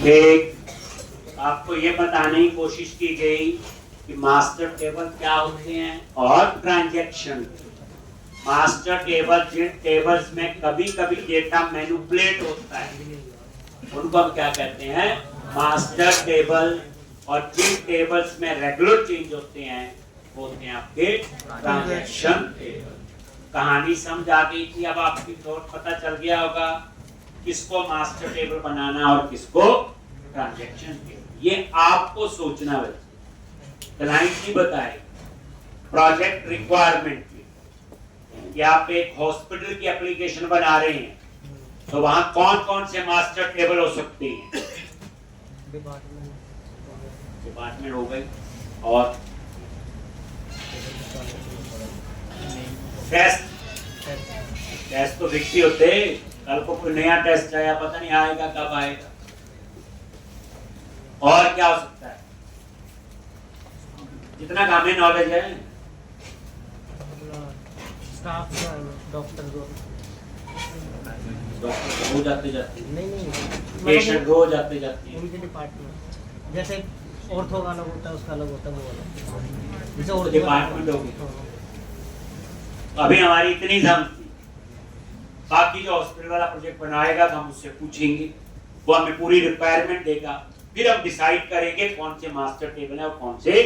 एक आपको ये बताने की कोशिश की गई कि मास्टर टेबल क्या होते हैं और ट्रांजैक्शन। मास्टर टेबल जिन टेबल्स में कभी कभी डेटा मैनिपुलेट होता है उनको हम क्या कहते हैं, मास्टर टेबल। और जिन टेबल्स में रेगुलर चेंज होते हैं वो होते हैं आपके ट्रांजैक्शन टेबल। कहानी समझ आ गई थी, अब आपकी थोड़ा पता चल गया होगा किसको मास्टर टेबल बनाना और किसको ट्रांजैक्शन टेबल। ये आपको सोचना है, क्लाइंट की बताए प्रोजेक्ट रिक्वायरमेंट कि आप एक हॉस्पिटल की एप्लीकेशन बना रहे हैं तो वहां कौन कौन से मास्टर टेबल हो सकते हैं। डिपार्टमेंट हो गई, और टेस्ट तो फिक्स ही होते। कल को कोई नया टेस्ट आया, पता नहीं आएगा कब आएगा। और क्या हो सकता है, जितना हमें नॉलेज है, स्टाफ डॉक्टर हो जाते जाते नहीं पेशेंट हो जाते जाते उनके डिपार्टमेंट, जैसे ऑर्थो का अलग होता है, उसका अलग होता है, वो अलग जैसे ऑर्थो डिपार्टमेंट होगी। अभी हमारी इतनी जम थी, बाकी जो हॉस्पिटल वाला प्रोजेक्ट बनाएगा तो हम उससे पूछेंगे, वो हमें पूरी रिक्वायरमेंट देगा, फिर हम डिसाइड करेंगे कौन से मास्टर टेबल है और कौन से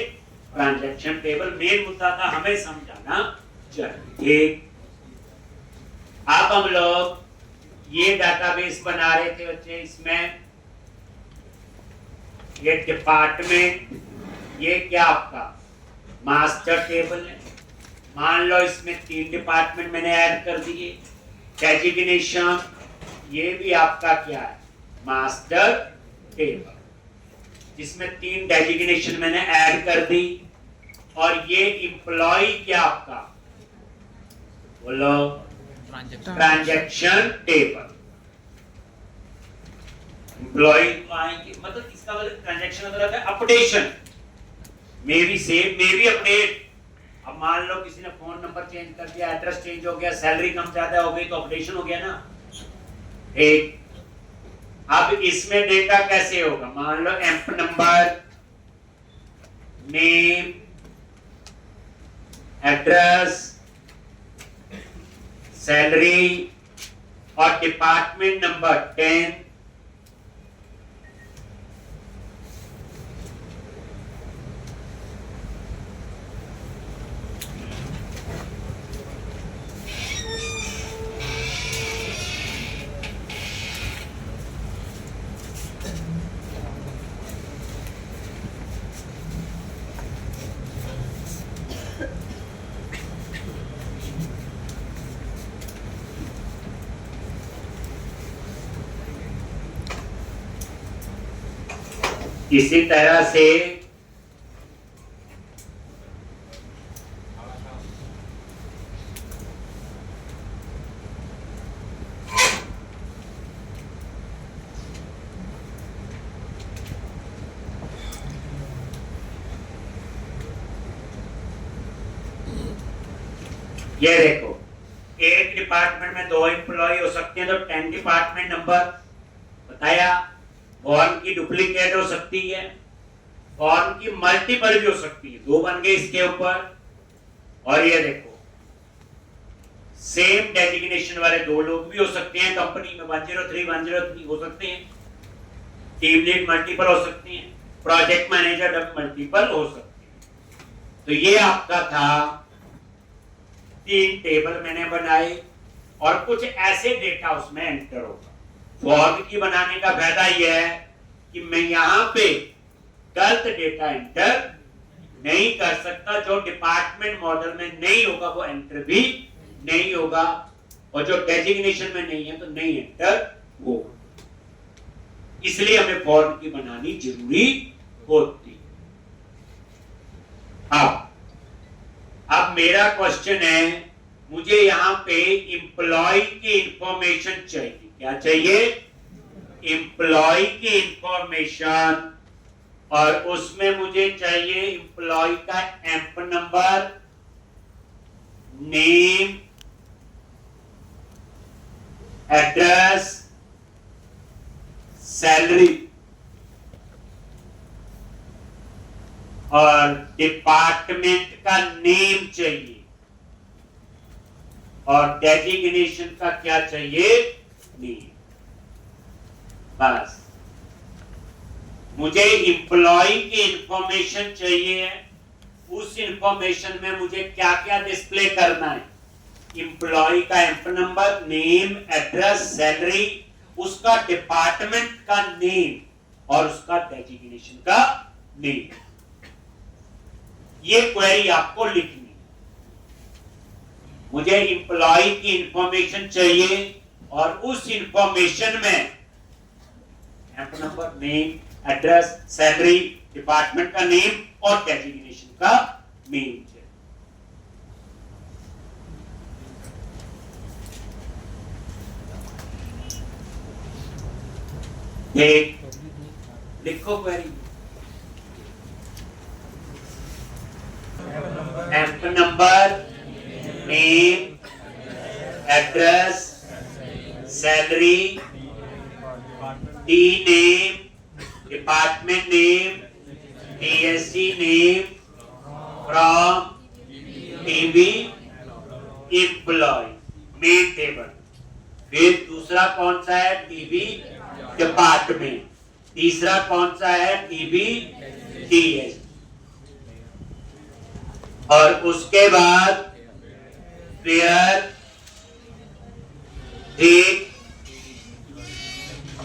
ट्रांजैक्शन टेबल। मेन मुद्दा था हमें समझाना चाहिए। अब हम लोग ये डाटाबेस बना रहे थे बच्चे, इसमें ये डिपार्टमेंट, ये क्या आपका मास्टर टेबल है। मान लो इसमें 3 डिपार्टमेंट मैंने ऐड कर दिए। डेजिग्नेशन, ये भी आपका क्या है, मास्टर टेबल, जिसमें 3 डेजिग्नेशन मैंने ऐड कर दी। और ये एम्प्लॉय क्या आपका, बोलो, ट्रांजैक्शन टेबल। एम्प्लॉय आएंगे, मतलब इसका मतलब ट्रांजैक्शन मतलब है updation, may be save may be update. अब मान लो किसी ने फोन नंबर चेंज कर दिया, एड्रेस चेंज हो गया, सैलरी कम ज्यादा हो गई, तो अपडेशन हो गया ना। एक अब इसमें डेटा कैसे होगा, मान लो emp number, name, address, salary और डिपार्टमेंट नंबर 10। इसी तरह से ये देखो, एक डिपार्टमेंट में 2 एम्प्लॉय हो सकते हैं, तो 10 डिपार्टमेंट नंबर बताया। फॉर्म की डुप्लीकेट हो सकती है, फॉर्म की मल्टीपल भी हो सकती है, 2 बन गए इसके ऊपर। और ये देखो, सेम डेजिग्नेशन वाले 2 लोग भी हो सकते हैं कंपनी में, 103 103 हो सकते हैं, टीम लीड मल्टीपल हो सकती हैं, प्रोजेक्ट मैनेजर मल्टीपल हो सकते हैं। तो ये आपका था 3 टेबल मैंने बनाए और कुछ ऐसे डेटा उसमें एंटर होगा। फॉर्म की बनाने का फायदा यह है कि मैं यहां पे गलत डेटा एंटर नहीं कर सकता, जो डिपार्टमेंट मॉडल में नहीं होगा वो एंटर भी नहीं होगा, और जो डेजिग्नेशन में नहीं है तो नहीं एंटर होगा। इसलिए हमें फॉर्म की बनानी जरूरी होती। अब मेरा क्वेश्चन है, मुझे यहां पे एम्प्लॉय की इंफॉर्मेशन चाहिए। क्या चाहिए, एम्प्लॉय की इंफॉर्मेशन, और उसमें मुझे चाहिए एम्प्लॉय का amp number, name, address, salary और डिपार्टमेंट का नेम चाहिए और डेजिग्नेशन का क्या चाहिए, नेम। बस मुझे इंप्लॉय की इंफॉर्मेशन चाहिए है, उस इंफॉर्मेशन में मुझे क्या क्या डिस्प्ले करना है, इंप्लॉय का amp number, name, address, salary, उसका डिपार्टमेंट का नेम और उसका डेजिग्नेशन का नेम। ये क्वेरी आपको लिखनी है। मुझे इंप्लॉय की इंफॉर्मेशन चाहिए और उस इंफॉर्मेशन में emp number, name, address, salary, department का नेम और डेजिग्नेशन का नेम चाहिए। लिखो query. Emp number, name, address, salary, T name, department name, DSG name, from, TB, employ, main table. फिर दूसरा कौन सा है, टीबी डिपार्टमेंट। तीसरा कौन सा है, टीबी DSG। और उसके बाद where, date,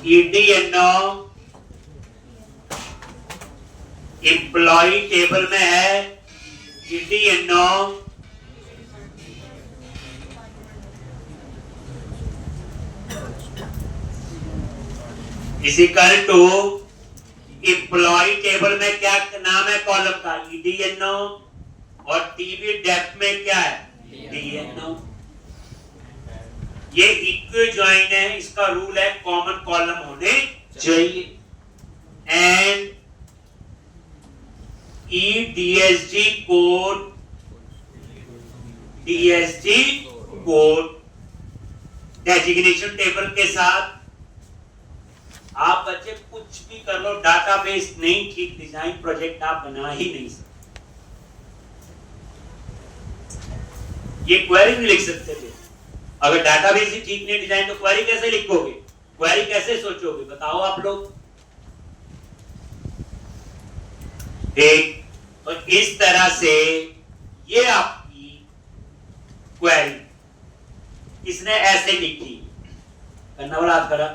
EDNO, employ table में है EDNO, equal to employ table में क्या नाम है कॉलम का, EDNO, और टीबी डेप्थ में क्या है, DNO। ये इक्वी ज्वाइन है, इसका रूल है कॉमन कॉलम होने चाहिए। And DSG code, DSG code designation table के साथ। आप बच्चे कुछ भी कर लो, डाटाबेस नहीं ठीक डिजाइन प्रोजेक्ट आप बना ही नहीं सकते। ये क्वेरी नहीं लिख सकते थे अगर डाटाबेस ही ठीक नहीं डिजाइन, तो क्वेरी कैसे लिखोगे, क्वेरी कैसे सोचोगे, बताओ आप लोग। ठीक, तो इस तरह से ये आपकी क्वेरी इसने ऐसे लिखी, करना वाला हाथ खड़ा,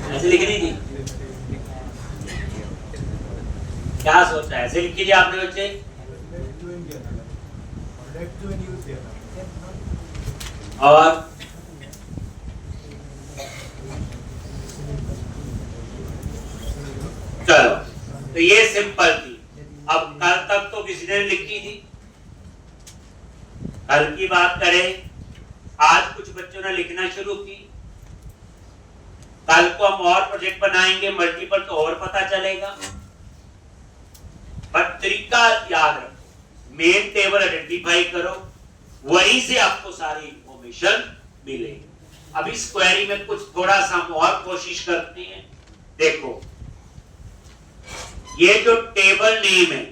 ऐसे लिखनी थी। क्या सोचा, ऐसे लिख लीजिए आपने बच्चे। और चलो, तो ये सिंपल थी। अब कल तक तो किसी ने लिखी थी, कल की बात करें, आज कुछ बच्चों ने लिखना शुरू की। कल को हम और प्रोजेक्ट बनाएंगे मल्टीपल, तो और पता चलेगा। बट तरीका याद रखो, मेन टेबल आइडेंटिफाई करो, वहीं से आपको सारी इंफॉर्मेशन मिलेगी। अब इस क्वेरी में कुछ थोड़ा सा हम और कोशिश करते हैं। देखो, ये जो टेबल नेम है,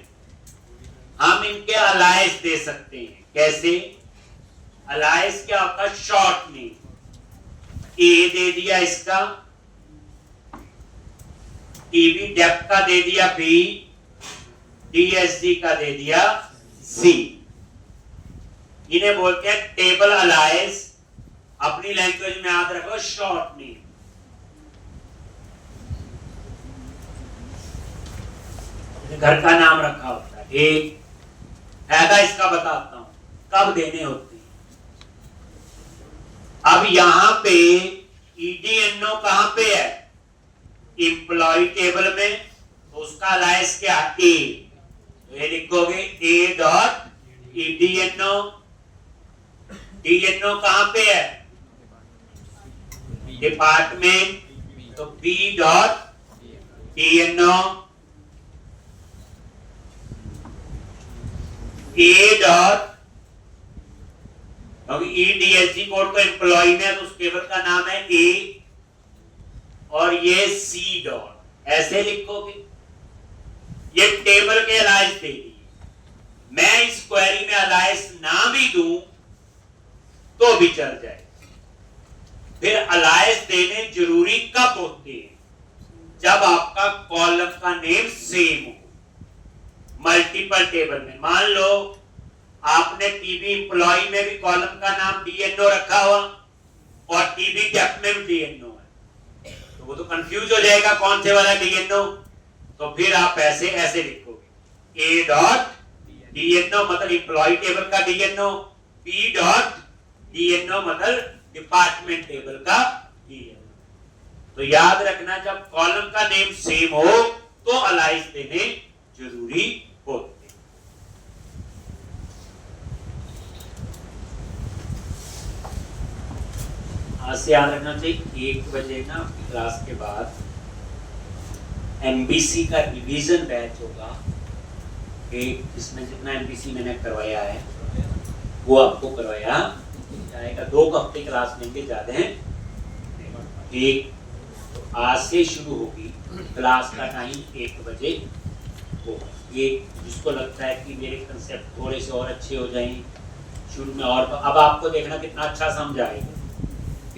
हम इनके अलायस दे सकते हैं। कैसे अलायस, क्या होता है, शॉर्ट नेम। ए दे दिया इसका, टीबी डेप्थ का दे दिया बी, DSG का दे दिया C। इन्हें बोलते हैं टेबल अलायस। अपनी लैंग्वेज में याद रखो, शॉर्ट नेम। घर का नाम रखा होता है, ठीक है। इसका बताता हूं कब देने होते हैं। अब यहां पे EDNO कहां पे है, एम्प्लॉय टेबल में, तो उसका अलायस क्या, ए। ये लिखोगे A डॉट EDNO। DNO कहां पे है, डिपार्टमेंट, तो B dot DNO। A dot क्योंकि ईडीएसजी कोड तो एम्प्लॉय में है, तो उस टेबल का नाम है ए और ये सी डॉट, ऐसे लिखोगे। ये टेबल के अलायंस दे दिए। मैं इस क्वेरी में अलायंस ना भी दूं तो भी चल जाए। फिर अलायंस देने जरूरी कब होते हैं? जब आपका कॉलम का नेम सेम हो मल्टीपल टेबल में। मान लो आपने टीबी एम्प्लॉय में भी कॉलम का नाम डीएनओ रखा हुआ और टीबी डेप में भी डीएनओ है, तो वो तो कंफ्यूज हो जाएगा कौन से वाला डीएनओ। तो फिर आप ऐसे लिखोगे, ए डॉट डीएनओ मतलब एम्प्लॉय टेबल का डीएनओ, बी डॉट डीएनओ मतलब डिपार्टमेंट टेबल का डीएनओ। तो याद रखना, जब कॉलम का नेम सेम हो तो अलाइंस देने जरूरी होते। आज से याद रखना चाहिए 1 बजे ना क्लास के बाद एमबीसी का रिवीजन बैच होगा। इसमें जितना एमबीसी मैंने करवाया है वो आपको करवाया जाएगा। 2 हफ्ते क्लास लेंगे, ज्यादा है। एक आज से शुरू होगी क्लास का टाइम 1 बजे होगा। ये जिसको लगता है कि मेरे कंसेप्ट थोड़े से और अच्छे हो जाएं शुरू में, और तो अब आपको देखना कितना अच्छा समझ आएगा।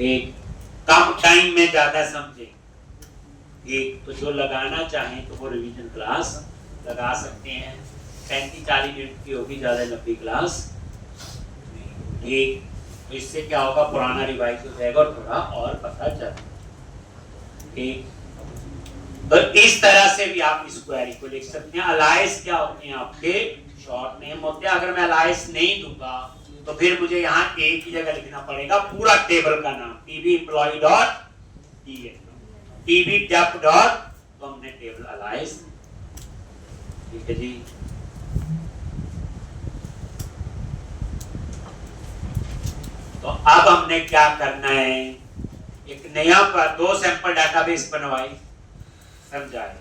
एक कम टाइम में ज्यादा समझे। एक तो जो लगाना चाहें तो वो रिवीजन क्लास लगा सकते हैं, 35-40 मिनट की होगी, ज्यादा लंबी क्लास। एक तो इससे क्या होगा, पुराना रिवाइज हो जाएगा और थोड़ा और पता चलेगा। एक तो इस तरह से भी आप इस क्वेरी को लिख सकते हैं। अलायंस क्या होते हैं? आपके शॉर्ट नेम होते हैं। अगर मैं अलायंस नहीं दूंगा तो फिर मुझे यहाँ एक ही जगह लिखना पड़ेगा पूरा टेबल का नाम, TB employ dot TB dep dot, तो हमने टेबल अलायंस। ठीक है जी। तो अब हमने क्या करना है, एक नया 2 सैंपल डाटाबेस बनवाए, समझाए।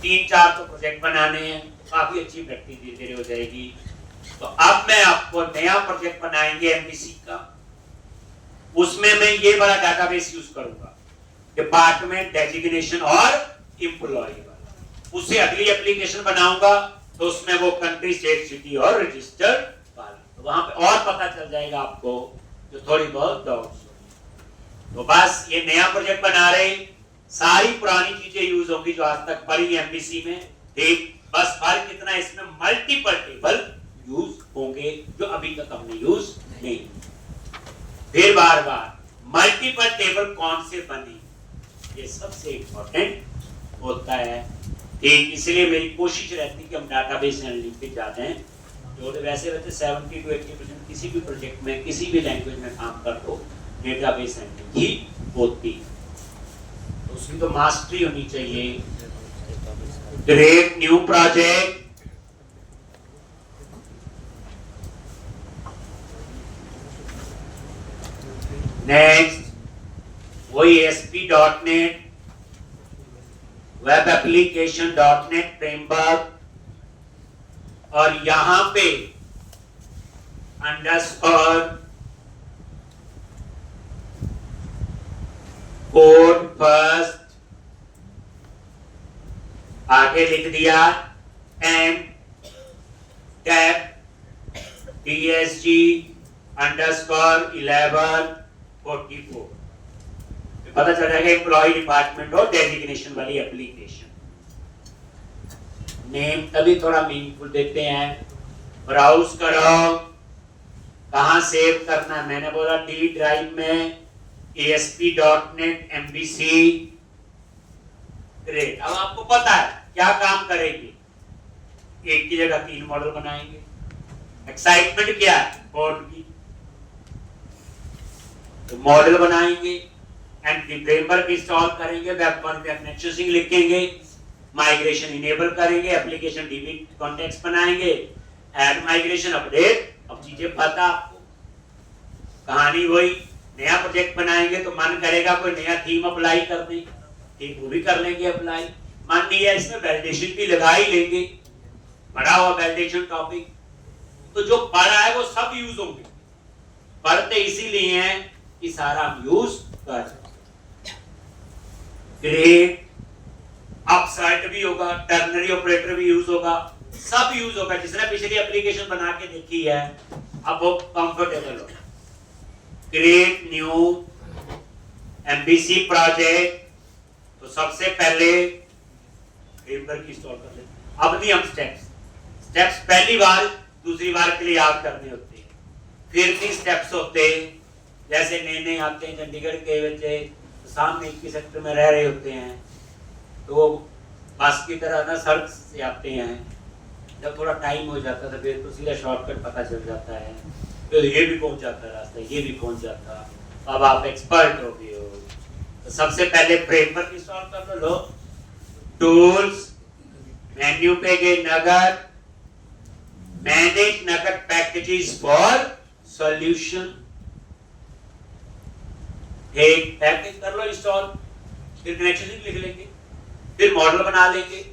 3-4 तो प्रोजेक्ट बनाने हैं, काफी अच्छी प्रैक्टिस धीरे धीरे हो जाएगी। तो अब मैं आपको नया प्रोजेक्ट बनाएंगे एमबीसी का, उसमें मैं ये वाला डाटाबेस यूज करूंगा, डिपार्टमेंट डेजिग्नेशन और एम्प्लॉय वाला। उससे अगली एप्लीकेशन बनाऊंगा तो उसमें वो कंट्री, स्टेट, सिटी और रजिस्टर वाला, तो वहां पे और पता चल जाएगा आपको जो थोड़ी बहुत डाउट्स हो। तो बस ये नया प्रोजेक्ट बना रहे, सारी पुरानी चीजें यूज होंगी जो आज तक पढ़ी एमबीसी में। ठीक, बस फर्क कितना, इसमें मल्टीपल टेबल यूज होंगे जो अभी तक हमने यूज नहीं। फिर बार बार मल्टीपल टेबल कौन से बने, ये सबसे इंपॉर्टेंट होता है। ठीक, इसलिए मेरी कोशिश रहती है कि हम डाटाबेस हैंडलिंग पे जाते हैं। जो वैसे 70 to 80% किसी भी प्रोजेक्ट में, किसी भी लैंग्वेज में काम कर दो, डेटाबेस हैंडलिंग ही होती है। तो उसकी तो मास्टरी होनी चाहिए। क्रिएट न्यू प्रोजेक्ट, नेक्स्ट वही ASP.NET वेब एप्लीकेशन.NET फ्रेमवर्क, और यहां पे अंडरस्कोर कोड फर्स्ट, आगे लिख दिया एम टैब DSG अंडरस्कोर 1144, पता चल जाएगा एम्प्लॉय डिपार्टमेंट और डेजिग्नेशन वाली एप्लीकेशन। नेम तभी थोड़ा मीनिंगफुल देते हैं। ब्राउज करो, कहां सेव करना है, मैंने बोला डी ड्राइव में ASP.NET MVC। ग्रेट, अब आपको पता है क्या काम करेंगे, एक की जगह 3 मॉडल बनाएंगे। एक्साइटमेंट क्या है, कोड की, तो मॉडल बनाएंगे, एंड फ्रेमवर्क इंस्टॉल करेंगे, वेब कॉन्टेक्स्ट नेटवर्किंग लिखेंगे, माइग्रेशन इनेबल करेंगे, एप्लीकेशन डीबी कॉन्टेक्स्ट बनाएंगे, ऐड माइग्रेशन अपडेट। अब चीजें पता आपको, कहानी वही। नया प्रोजेक्ट बनाएंगे तो मन करेगा कोई नया थीम अप्लाई कर दें, ठीक, वो भी कर लेंगे अप्लाई। मान लिया इसमें वैलिडेशन भी लगा ही लेंगे, पढ़ा हुआ वैलिडेशन टॉपिक, तो जो पढ़ा है वो सब यूज होंगे। पढ़ते इसीलिए हैं कि सारा हम यूज कर, ग्रेड अपसर्ट भी होगा, टर्नरी ऑपरेटर भी यूज होगा, सब यूज होगा। जिसने पिछली एप्लीकेशन बना के देखी है अब वो कंफर्टेबल हो। क्रिएट न्यू एमबीसी प्रोजेक्ट, तो सबसे पहले फ्रेमवर्क इंस्टॉल कर लेते। अब नहीं हम स्टेप्स पहली बार दूसरी बार के लिए याद करने होते हैं, फिर भी स्टेप्स होते हैं। जैसे नए नए आते हैं चंडीगढ़ के बच्चे, सामने 21 सेक्टर में रह रहे होते हैं, तो बस की तरह ना सड़क से आते हैं, जब थोड़ा टाइम हो जाता था फिर तो सीधा शॉर्टकट पता चल जाता है, तो ये भी पहुंच जाता रास्ता, ये भी पहुंच जाता। अब आप एक्सपर्ट हो गए हो, तो सबसे पहले फ्रेमवर्क इंस्टॉल कर लो। टूल्स, मेन्यू पे गए नगद, मैनेज नगद पैकेजेस फॉर सॉल्यूशन, एक पैकेज कर लो इंस्टॉल, फिर कनेक्शन लिख लेंगे, फिर मॉडल बना लेंगे,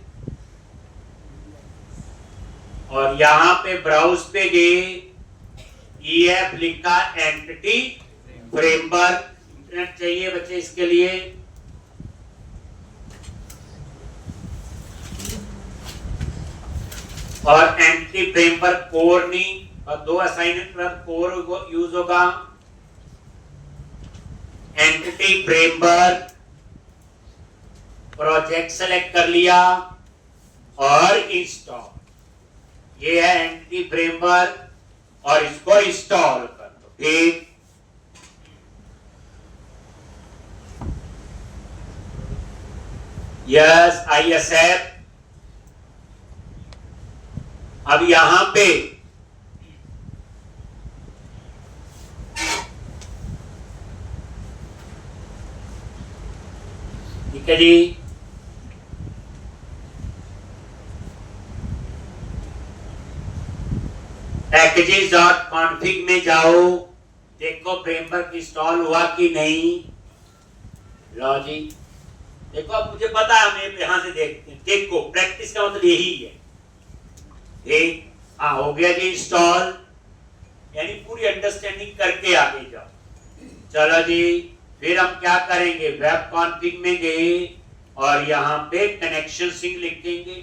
और यहां पे ब्राउज पे गए, EF लिखा, एंटिटी फ्रेमवर्क, इंटरनेट चाहिए बच्चे इसके लिए, और एंटिटी फ्रेमवर्क कोर नहीं, और 2 असाइनमेंट पर कोर यूज होगा। एंटिटी फ्रेमवर्क प्रोजेक्ट सेलेक्ट कर लिया और इंस्टॉल, ये है एंटिटी फ्रेमवर्क, और इसको इंस्टॉल कर दो। ठीक, यस, आई एक्सेप्ट। अब यहां पे ठीक है जी, packages.config में जाओ, देखो फ्रेमवर्क इंस्टॉल हुआ कि नहीं। लो जी, देखो अब मुझे पता है, हम यहां से देखते हैं। देखो प्रैक्टिस का मतलब यही है। ठीक, हाँ हो गया जी इंस्टॉल, यानी पूरी अंडरस्टैंडिंग करके आगे जाओ। चलो जी, फिर हम क्या करेंगे, वेब कॉन्फ़िग में गए और यहाँ पे कनेक्शन सिंक लिखेंगे,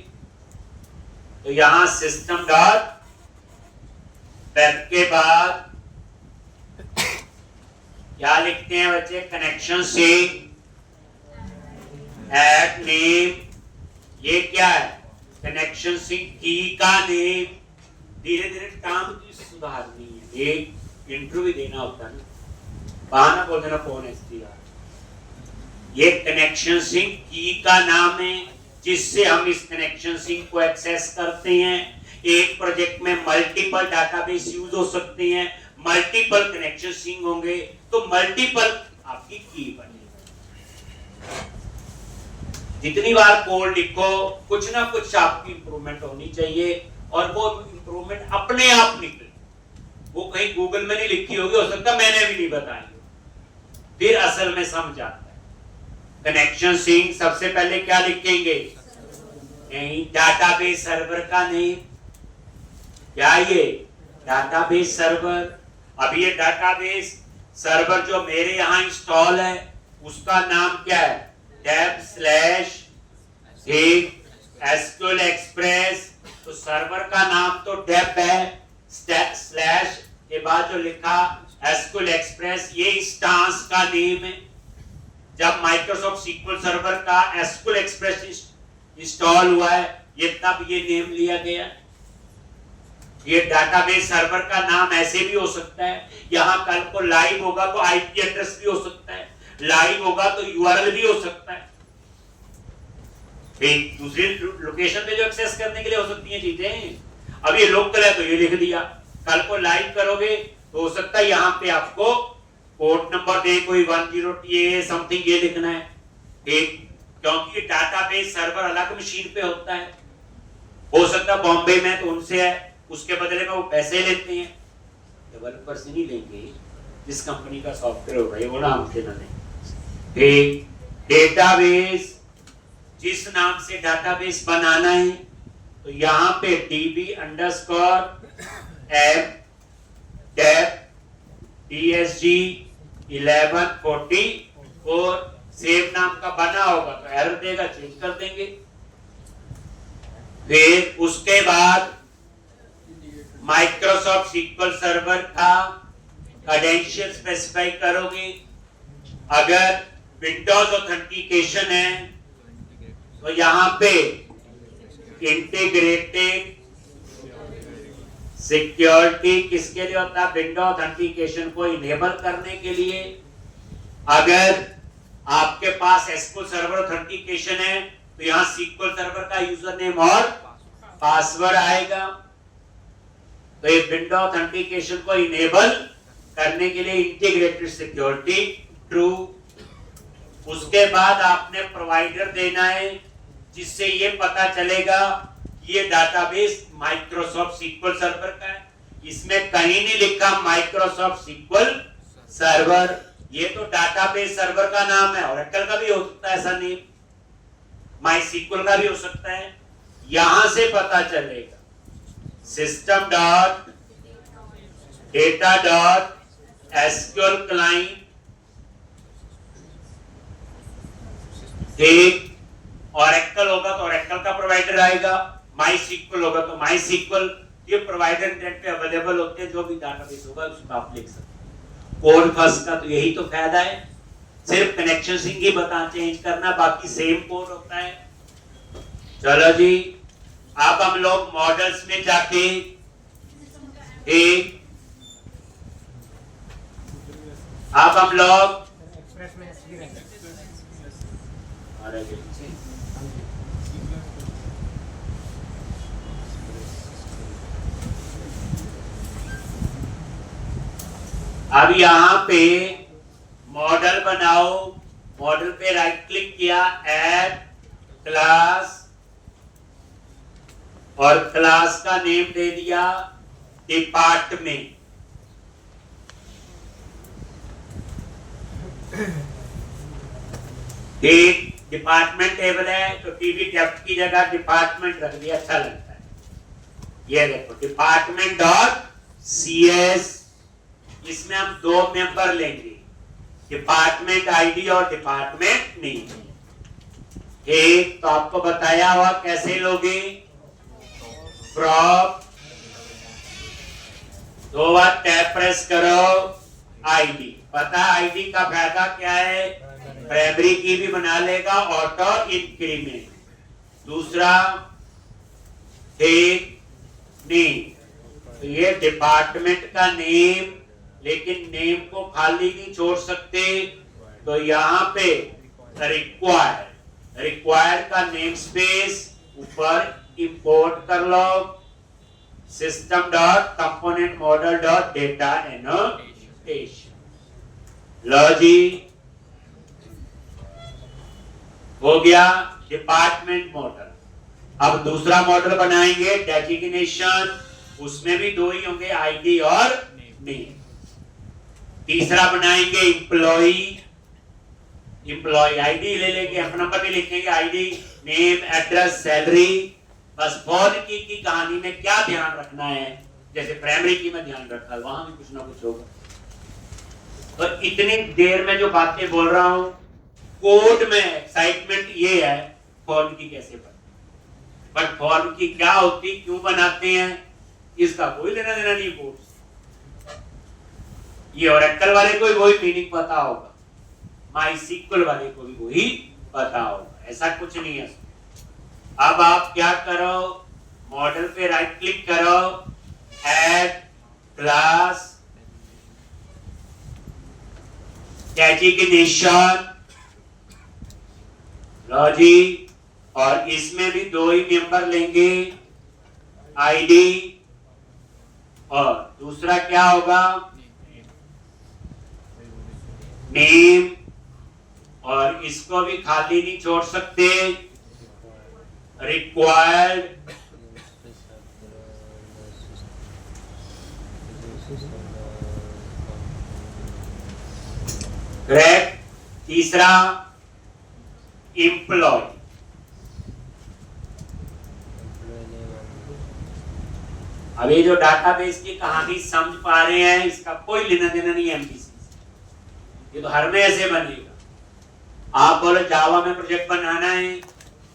तो यहाँ सिस्टम डॉट वेब के बाद क्या लिखते हैं बच्चे, कनेक्शन सिंक एट नेम, ये क्या है, कनेक्शन सिंक की का नेम। धीरे धीरे काम की सुधारनी है, एक इंटरव्यू देना होता है, बहाना बोल देना कौन है STR। ये कनेक्शन सिंक की का नाम है, जिससे हम इस कनेक्शन सिंक को एक्सेस करते हैं। एक प्रोजेक्ट में मल्टीपल डाटाबेस यूज हो सकते हैं, मल्टीपल कनेक्शन सिंक होंगे, तो मल्टीपल आपकी की बनेगी। जितनी बार कोड लिखो कुछ ना कुछ आपकी इंप्रूवमेंट होनी चाहिए, और वो इंप्रूवमेंट अपने आप निकले, वो कहीं गूगल में नहीं लिखी होगी, हो सकता मैंने भी नहीं बताई, फिर असल में समझ आता है। कनेक्शन सिंक सबसे पहले क्या लिखेंगे, नहीं डाटाबेस सर्वर का नेम, क्या ये डाटाबेस सर्वर। अब ये डाटाबेस सर्वर जो मेरे यहां इंस्टॉल है उसका नाम क्या है, SQL एक्सप्रेस, तो सर्वर का नाम तो डेप है, स्लैश के बाद जो लिखा SQL एक्सप्रेस, ये इंस्टेंस का नेम है। जब माइक्रोसॉफ्ट SQL सर्वर का SQL एक्सप्रेस इंस्टॉल हुआ है, ये तब ये नेम लिया गया। ये डाटाबेस सर्वर का नाम ऐसे भी हो सकता है, यहां कल को लाइव होगा तो IP एड्रेस भी हो सकता है, लाइव होगा तो URL भी हो सकता है, दूसरी लोकेशन पे जो एक्सेस करने के लिए हो सकती हैं चीजें। अब ये लोकल है तो ये लिख दिया, कल को लाइव करोगे तो हो सकता है यहाँ पे आपको पोर्ट नंबर दे कोई 10TA समथिंग, ये लिखना है, ठीक, क्योंकि डाटाबेस सर्वर अलग मशीन पे होता है। हो सकता है बॉम्बे में तो उनसे है, उसके बदले में वो पैसे लेते हैं, डेवलपर से नहीं लेंगे, जिस कंपनी का सॉफ्टवेयर होगा ये वो नाम से ना लें। डेटाबेस, जिस नाम से डाटाबेस बनाना है, तो यहाँ पे DB_M TSG 1144 सेव नाम का बना होगा तो एरर देगा, चेंज कर देंगे। फिर उसके बाद माइक्रोसॉफ्ट सीक्वल सर्वर का क्रेडेंशियल स्पेसिफाई करोगे। अगर विंडोज ऑथेंटिकेशन है तो यहां पे इंटीग्रेटेड सिक्योरिटी किसके लिए होता है? विंडो ऑथेंटिकेशन को इनेबल करने के लिए। अगर आपके पास एसक्यूएल सर्वर ऑथेंटिकेशन है तो यहां सीक्वल सर्वर का यूजर नेम और पासवर्ड आएगा। तो ये विंडो ऑथेंटिकेशन को इनेबल करने के लिए इंटीग्रेटेड सिक्योरिटी ट्रू। उसके बाद आपने प्रोवाइडर देना है जिससे ये पता चलेगा ये डाटाबेस माइक्रोसॉफ्ट सीक्वल सर्वर का है। इसमें कहीं नहीं लिखा माइक्रोसॉफ्ट सीक्वल सर्वर, ये तो डाटाबेस सर्वर का नाम है। ओरेकल का भी हो सकता है ऐसा नेम, माई सीक्वल का भी हो सकता है। यहां से पता चलेगा system dot data dot SQL client, ठीक। ओरेकल होगा तो ओरेकल का प्रोवाइडर आएगा, माई सीक्वल होगा तो माई सीक्वल। ये प्रोवाइडर इंटरनेट पे अवेलेबल होते हैं, जो भी डाटाबेस होगा उसको आप लिख सकते हैं। कोड फर्स्ट का तो यही तो फायदा है, सिर्फ कनेक्शन सिंग ही बता चेंज करना, बाकी सेम कोड होता है। चलो जी, अब हम लोग मॉडल्स में जाके एक अब हम लोग अब यहां पे मॉडल बनाओ। मॉडल पे राइट क्लिक किया, ऐड क्लास, और क्लास का नेम दे दिया डिपार्टमेंट। एक डिपार्टमेंट टेबल है तो टीवी डेप्थ की जगह डिपार्टमेंट रख दिया, अच्छा लगता है। ये देखो डिपार्टमेंट डॉट CS, इसमें हम दो मेंबर लेंगे, डिपार्टमेंट आईडी और डिपार्टमेंट नेम। एक तो आपको बताया हुआ कैसे लोगे, फ्रॉम, दो बार टैब प्रेस करो, आईडी। पता आईडी का फायदा क्या है? प्राइमरी की भी बना लेगा, ऑटो इंक्रीमेंट। दूसरा नेम, तो ये डिपार्टमेंट का नेम, लेकिन नेम को खाली नहीं छोड़ सकते, तो यहां पे रिक्वायर का नेम स्पेस ऊपर इंपोर्ट कर लो, system dot component model dot data annotation. लो जी, हो गया डिपार्टमेंट मॉडल। अब दूसरा मॉडल बनाएंगे डेजिग्नेशन, उसमें भी दो ही होंगे, आईडी और नेम। तीसरा बनाएंगे एम्प्लॉय आईडी ले लेंगे, अपना नंबर भी लिखेंगे, आईडी, नेम, एड्रेस, सैलरी। बस फॉरेन की कहानी में क्या ध्यान रखना है, जैसे प्राइमरी की में ध्यान रखा है, वहां भी कुछ ना कुछ होगा। तो इतनी देर में जो बातें बोल रहा हूं, कोड में एक्साइटमेंट ये है फॉर्म की कैसे बनती, बट फॉर्म की क्या होती, क्यों बनाते हैं, इसका कोई लेना देना नहीं कोड। ये ओरेकल वाले को भी वही मीनिंग पता होगा, माई सीक्वल वाले को भी वही पता होगा, ऐसा कुछ नहीं है। अब आप क्या करो, मॉडल पे राइट क्लिक करो, ऐड क्लास डेजिग्नेशन, लो जी, और इसमें भी दो ही मेंबर लेंगे, आईडी और दूसरा क्या होगा, नेम, और इसको भी खाली नहीं छोड़ सकते, रिक्वायर्ड, करेक्ट। तीसरा एम्प्लॉय, अब ये जो डाटाबेस की कहानी समझ पा रहे हैं, इसका कोई लेना देना नहीं है एमपीसी, ये तो हर में ऐसे बनेगा। आप बोले जावा में प्रोजेक्ट बनाना है,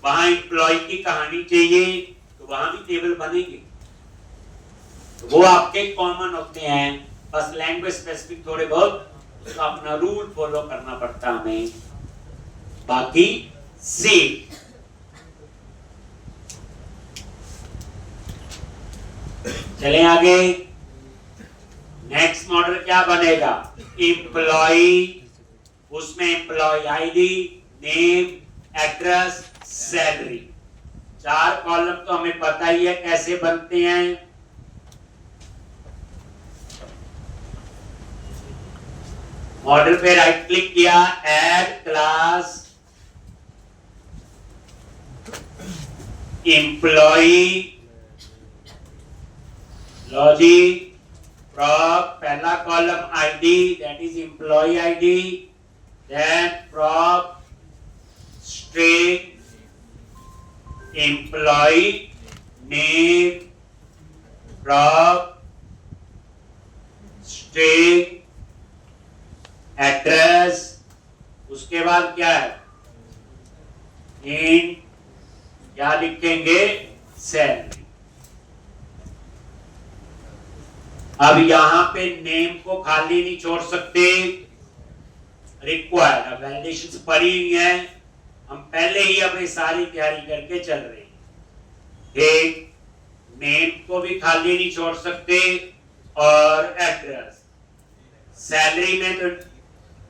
वहां एम्प्लॉय की कहानी चाहिए, तो वहां भी टेबल बनेंगे, तो वो आपके कॉमन होते हैं, बस लैंग्वेज स्पेसिफिक थोड़े बहुत उसका अपना रूल फॉलो करना पड़ता हमें, बाकी सेम। चलें आगे। नेक्स्ट मॉडल क्या बनेगा? एम्प्लॉय, उसमें employ ID, name, address, salary, 4 column तो हमें पता ही है कैसे बनते हैं। मॉडल पे राइट क्लिक किया, add class employee, logic prop, पहला column ID that is employee ID, then prop string employee name, prop string address, उसके बाद क्या है? इंट, क्या लिखेंगे? सैलरी। अब यहां पे नेम को खाली नहीं छोड़ सकते, रिक्वायर्ड। अब वैलिडेशन पड़ी हुई है, हम पहले ही अपनी सारी तैयारी करके चल रहे हैं। एक, नेम को भी खाली नहीं छोड़ सकते, और एड्रेस। सैलरी में तो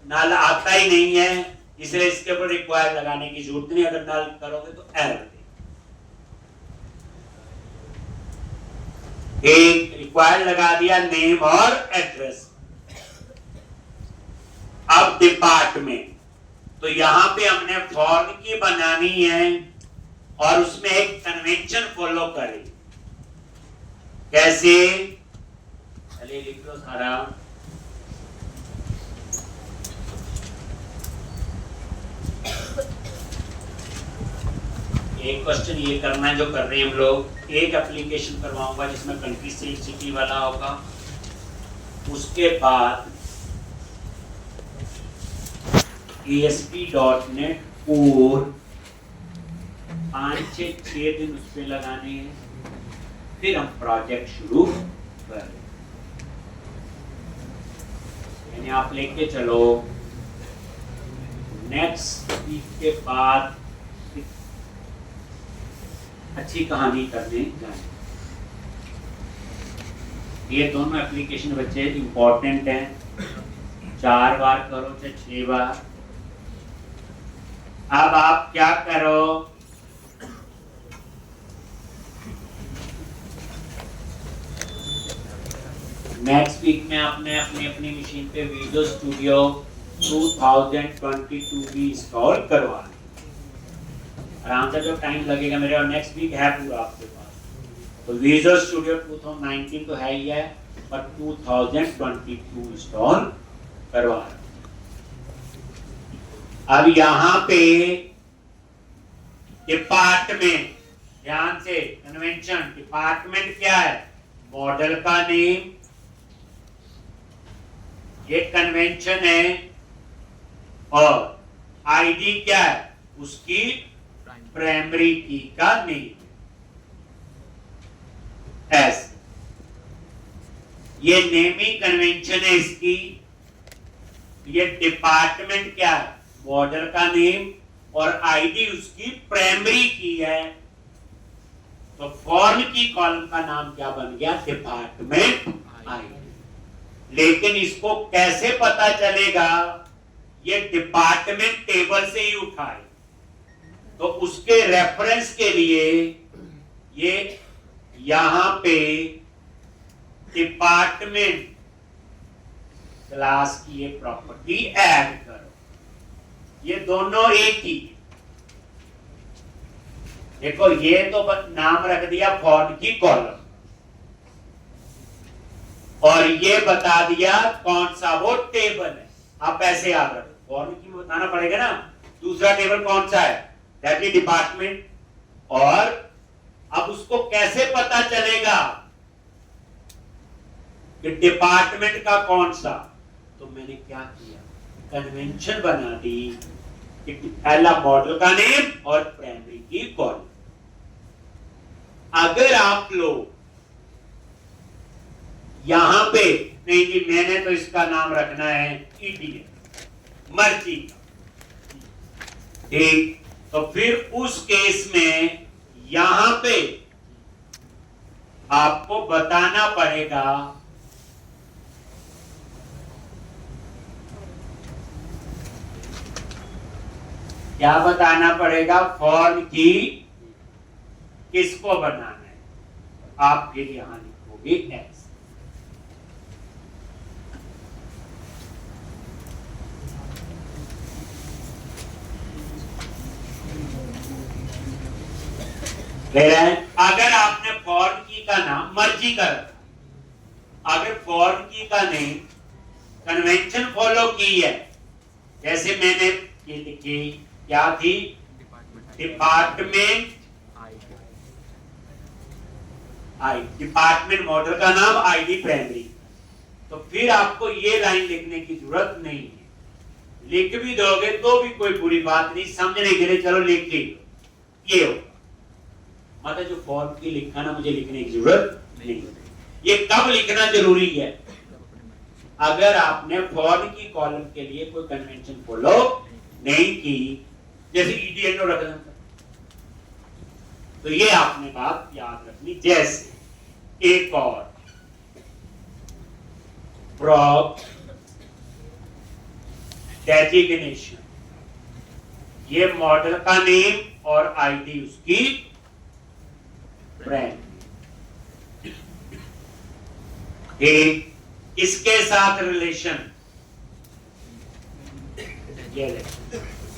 नल आता ही नहीं है, इसलिए इसके ऊपर रिक्वायर्ड लगाने की जरूरत नहीं, अगर नल करोगे तो एरर। एक रिक्वायर्ड लगा दिया, नेम और एड्रेस। अब डिपार्टमेंट, तो यहां पे हमने फॉर्म की बनानी है और उसमें एक कन्वेंशन फॉलो करें। कैसे? चलिए लिख लो सारा। एक क्वेश्चन ये करना है जो कर रहे हैं हम लोग। एक एप्लीकेशन करवाऊंगा जिसमें कंट्री स्टेट सिटी वाला होगा, उसके बाद ASP.NET कोर 5-6 दिन उस पर लगाने हैं, फिर हम प्रोजेक्ट शुरू करें। यानी आप लेके चलो नेक्स्ट वीक के बाद अच्छी कहानी करने जाए। ये दोनों एप्लीकेशन बच्चे इंपॉर्टेंट हैं, 4 बार करो चाहे 6 बार। अब आप क्या करो, नेक्स्ट वीक में आपने अपनी अपनी मशीन पे विजुअल स्टूडियो 2022 भी इंस्टॉल करवा। आराम से जो टाइम लगेगा मेरे, और नेक्स्ट वीक है पूरा आपके पास। तो विजुअल स्टूडियो 2019 तो है ही है, पर 2022 इंस्टॉल करवा। अब यहां पे डिपार्टमेंट, ध्यान से कन्वेंशन, डिपार्टमेंट क्या है? मॉडल का नेम, ये कन्वेंशन है, और आईडी क्या है? उसकी प्राइमरी की का नेम। ऐसे ये नेमिंग कन्वेंशन है इसकी। ये डिपार्टमेंट क्या है? मॉडल का नेम, और आईडी उसकी प्राइमरी की है। तो फॉर्म की कॉलम का नाम क्या बन गया? Department ID. लेकिन इसको कैसे पता चलेगा? ये डिपार्टमेंट टेबल से ही उठाए, तो उसके रेफरेंस के लिए ये यहां पे डिपार्टमेंट क्लास की ये प्रॉपर्टी ऐड करो। ये दोनों एक ही, देखो ये तो नाम रख दिया फॉर्म की कॉलम, और ये बता दिया कौन सा वो टेबल है। आप ऐसे याद रखो, फॉर्म की बताना पड़ेगा ना, दूसरा टेबल कौन सा है? That is department. और अब उसको कैसे पता चलेगा कि डिपार्टमेंट का कौन सा, तो मैंने क्या किया, कन्वेंशन बना दी कि पहला मॉडल का नेम और प्राइमरी की कॉलम। अगर आप लोग यहां पे नहीं जी मैंने तो इसका नाम रखना है ईडीए मर्जी का, ठीक, तो फिर उस केस में यहां पे आपको बताना पड़ेगा क्या बताना पड़ेगा, फॉर्म की किसको बनाना है, आप फिर यहां लिखोगे एक्स। अगर आपने फॉर्म की का नाम मर्जी का रखा, अगर फॉर्म की का नेम कन्वेंशन फॉलो की है, जैसे मैंने ये लिखी क्या थी, डिपार्टमेंट आई, डिपार्टमेंट मॉडल का नाम आईडी प्राइमरी, तो फिर आपको ये लाइन लिखने की जरूरत नहीं है। लिख भी दोगे तो भी कोई बुरी बात नहीं, समझने के लिए चलो लिख ली, ये होगा, मतलब जो फॉर्म की लिखा ना मुझे लिखने की जरूरत नहीं। ये कब लिखना जरूरी है, अगर आपने फॉर्म की कॉलम के लिए कोई कन्वेंशन फॉलो नहीं की, जैसे ईडीएनओ रखना, तो ये आपने बात याद रखनी। जैसे एक और प्रॉप डेजिग्नेशन, ये मॉडल का नेम और आईडी उसकी ब्रांड, इसके साथ रिलेशन,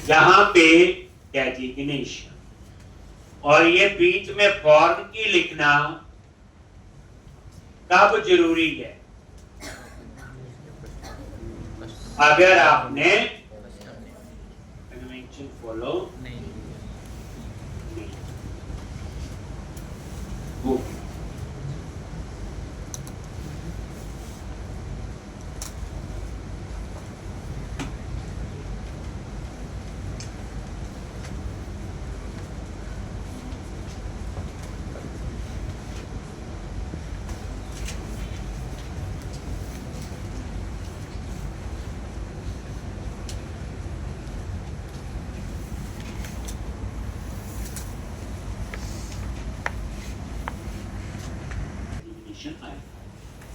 यहां पे डेजिग्नेशन, और ये बीच में फॉर्म की लिखना कब जरूरी है, अगर आपने कन्वेंशन फॉलो नहीं।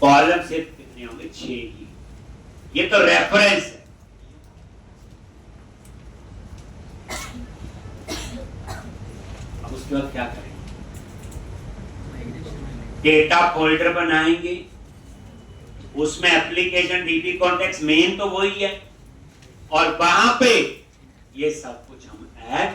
कॉलम सिर्फ कितने होंगे, 6 ही, ये तो रेफरेंस है। अब उसके बाद क्या करेंगे, डेटा फोल्डर बनाएंगे, उसमें एप्लीकेशन डीबी कॉन्टेक्स्ट मेन तो वही है, और वहां पे ये सब कुछ हम ऐड